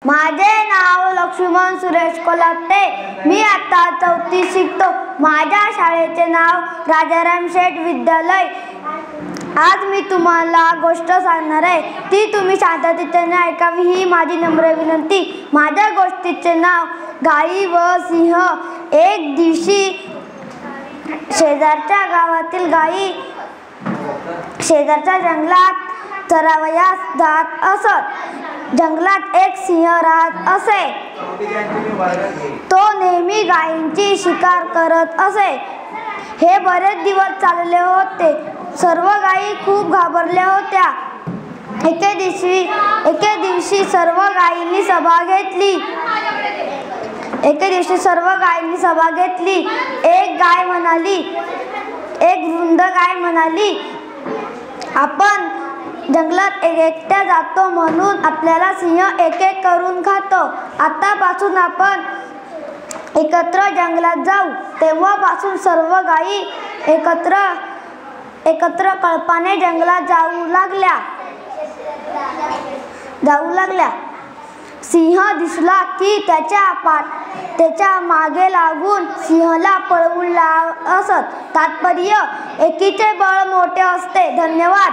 माझे नाव लक्ष्मण सुरेश कोल्हाटे। मी आता 4थी शिकतो। माझ्या शाळेचे नाव राजाराम शेठ विद्यालय। आज मी तुम्हाला गोष्ट सांगणार आहे, ती तुम्ही शांततेने ऐकावी ही माझी नम्र विनंती। माझ्या गोष्टीचे नाव गाई व सिंह। एक दिवशी शेजारच्या गावातील गाई शेजारच्या जंगलात चरावयास जात असत। जंगलात एक सिंह राहत असे। तो नेहमी गायींची शिकार करत असे। हे बरेच दिवस चालले होते। सर्व गायी खूप घाबरल्या होत्या। एके दिवशी सर्व गायींनी सभा घेतली। एक वृंद गाय म्हणाली, आपण जंगलात एकट्या जातो म्हणून आपल्याला सिंह एक करून खातो। आतापासून आपण एकत्र जंगलात जाऊ। तेव्हापासून सर्व गायी एकत्र कळपाने जंगलात जाऊ लागल्या। सिंह दिसला की त्याच्या मागे लागून सिंहाला पळवून लावत असत। तात्पर्य, एकीचे बळ मोठे असते। धन्यवाद।